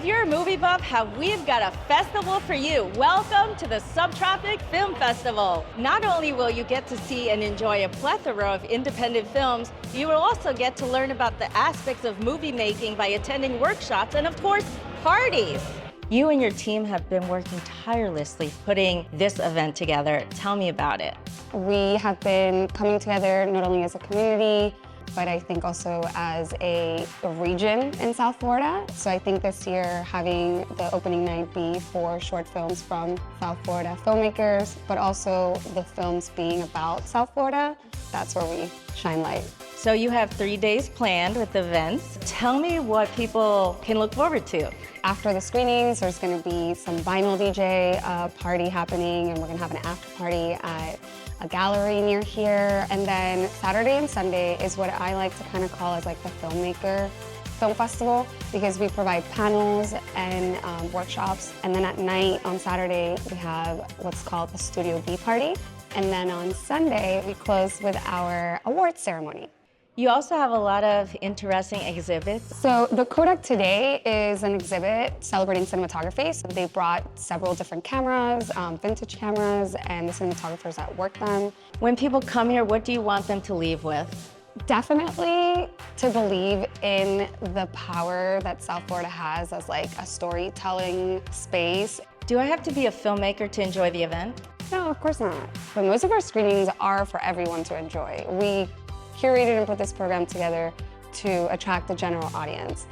If you're a movie buff, we've got a festival for you. Welcome to the Subtropic Film Festival. Not only will you get to see and enjoy a plethora of independent films, you will also get to learn about the aspects of movie making by attending workshops and, of course, parties. You and your team have been working tirelessly putting this event together. Tell me about it. We have been coming together not only as a community, but I think also as a region in South Florida. So I think this year having the opening night be for short films from South Florida filmmakers, but also the films being about South Florida, that's where we shine light. So you have 3 days planned with events. Tell me what people can look forward to. After the screenings, there's going to be some vinyl DJ party happening, and we're going to have an after party at a gallery near here. And then Saturday and Sunday is what I like to kind of call as like the filmmaker film festival, because we provide panels and workshops. And then at night on Saturday, we have what's called the Studio B party. And then on Sunday, we close with our awards ceremony. You also have a lot of interesting exhibits. So the Kodak today is an exhibit celebrating cinematography. So they brought several different cameras, vintage cameras, and the cinematographers that work them. When people come here, what do you want them to leave with? Definitely to believe in the power that South Florida has as like a storytelling space. Do I have to be a filmmaker to enjoy the event? No, of course not. But most of our screenings are for everyone to enjoy. We curated and put this program together to attract the general audience.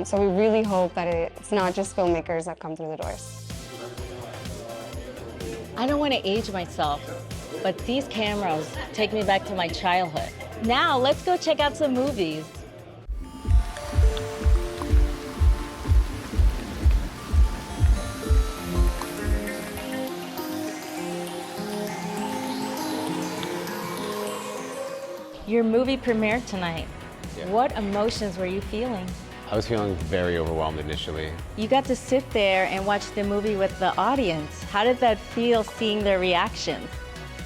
So we really hope that it's not just filmmakers that come through the doors. I don't want to age myself, but these cameras take me back to my childhood. Now, let's go check out some movies. Your movie premiered tonight. Yeah. What emotions were you feeling? I was feeling very overwhelmed initially. You got to sit there and watch the movie with the audience. How did that feel, seeing their reactions?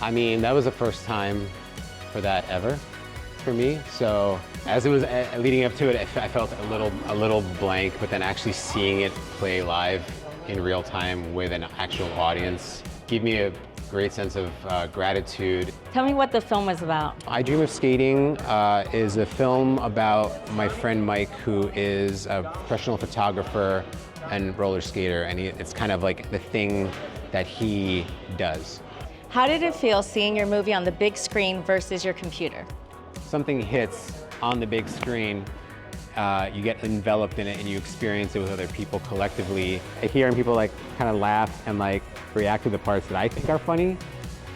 I mean, that was the first time for that ever for me. So as it was leading up to it, I felt a little blank, but then actually seeing it play live in real time with an actual audience gave me a great sense of gratitude. Tell me what the film was about. I Dream of Skating is a film about my friend Mike, who is a professional photographer and roller skater, and it's kind of like the thing that he does. How did it feel seeing your movie on the big screen versus your computer? Something hits on the big screen, you get enveloped in it and you experience it with other people collectively. Hearing people like kind of laugh and like react to the parts that I think are funny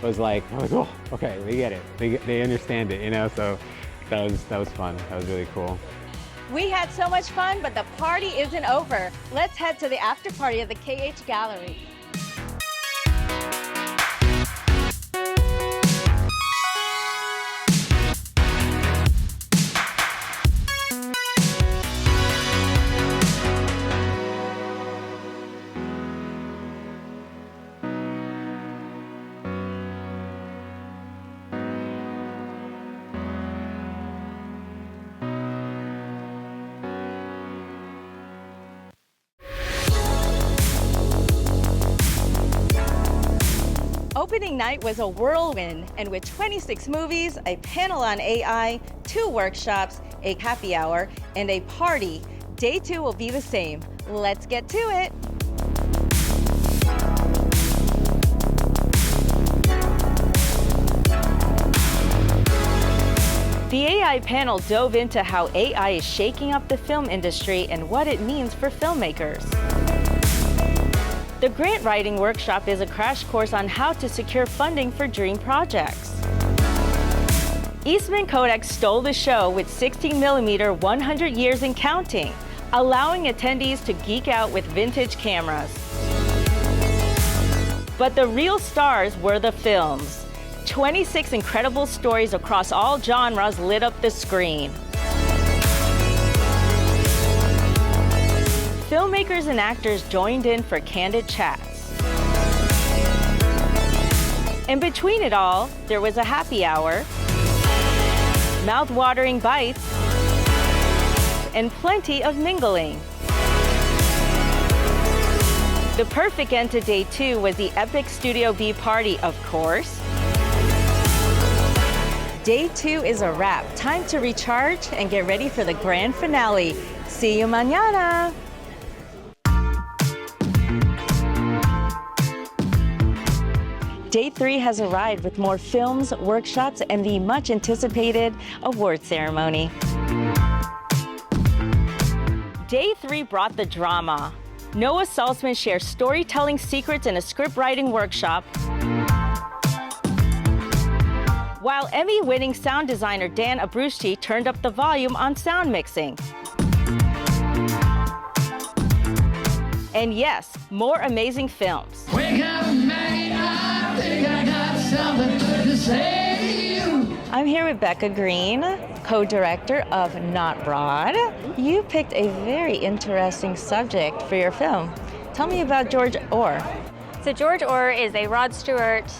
was like, oh, okay, they get it. They understand it, you know? So that was fun. That was really cool. We had so much fun, but the party isn't over. Let's head to the after party at the KH Gallery. Opening night was a whirlwind, and with 26 movies, a panel on AI, 2 workshops, a happy hour, and a party, day 2 will be the same. Let's get to it. The AI panel dove into how AI is shaking up the film industry and what it means for filmmakers. The grant writing workshop is a crash course on how to secure funding for dream projects. Eastman Kodak stole the show with 16mm 100 years and counting, allowing attendees to geek out with vintage cameras. But the real stars were the films. 26 incredible stories across all genres lit up the screen. Filmmakers and actors joined in for candid chats. In between it all, there was a happy hour, mouth-watering bites, and plenty of mingling. The perfect end to day 2 was the epic Studio B party, of course. Day 2 is a wrap. Time to recharge and get ready for the grand finale. See you mañana. Day 3 has arrived with more films, workshops, and the much anticipated award ceremony. Day 3 brought the drama. Noah Saltzman shares storytelling secrets in a script writing workshop, while Emmy-winning sound designer Dan Abruzzi turned up the volume on sound mixing. And yes, more amazing films. Wake up, Maggie, I think I got something good to say to you. I'm here with Becca Green, co-director of Not Broad. You picked a very interesting subject for your film. Tell me about George Orr. So George Orr is a Rod Stewart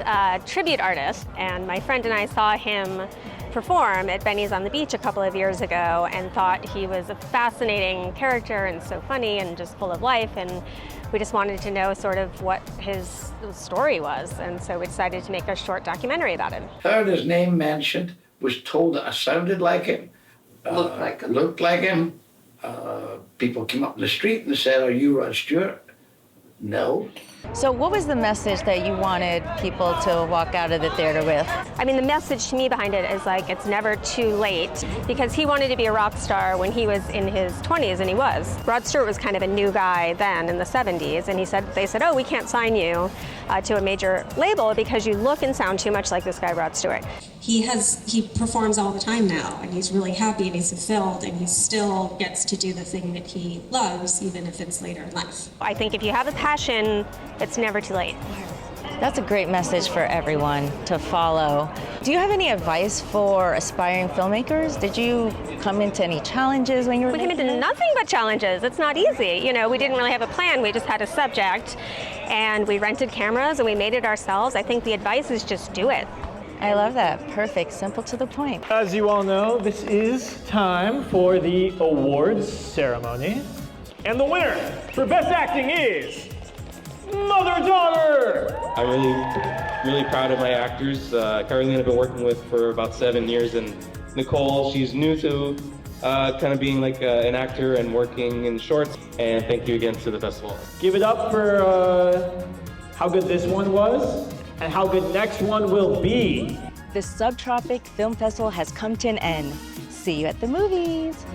tribute artist, and my friend and I saw him perform at Benny's on the Beach a couple of years ago and thought he was a fascinating character and so funny and just full of life, and we just wanted to know sort of what his story was, and so we decided to make a short documentary about him. Heard his name mentioned, was told that I sounded like him, looked like him. People came up in the street and said, "Are you Rod Stewart?" No. So what was the message that you wanted people to walk out of the theater with? I mean, the message to me behind it is like, it's never too late, because he wanted to be a rock star when he was in his 20s, and he was. Rod Stewart was kind of a new guy then in the 70s, and they said, oh, we can't sign you to a major label because you look and sound too much like this guy, Rod Stewart. He performs all the time now, and he's really happy and he's fulfilled, and he still gets to do the thing that he loves, even if it's later in life. I think if you have a passion, it's never too late. That's a great message for everyone to follow. Do you have any advice for aspiring filmmakers? Did you come into any challenges when you were We came into nothing but challenges. It's not easy. You know, we didn't really have a plan. We just had a subject, and we rented cameras, and we made it ourselves. I think the advice is just do it. I love that. Perfect, simple to the point. As you all know, this is time for the awards ceremony. And the winner for Best Acting is Mother-Daughter! I'm really proud of my actors. Caroline I've been working with for about 7 years, and Nicole, she's new to kind of being like an actor and working in shorts. And thank you again to the festival. Give it up for how good this one was and how good next one will be. The Subtropic Film Festival has come to an end. See you at the movies.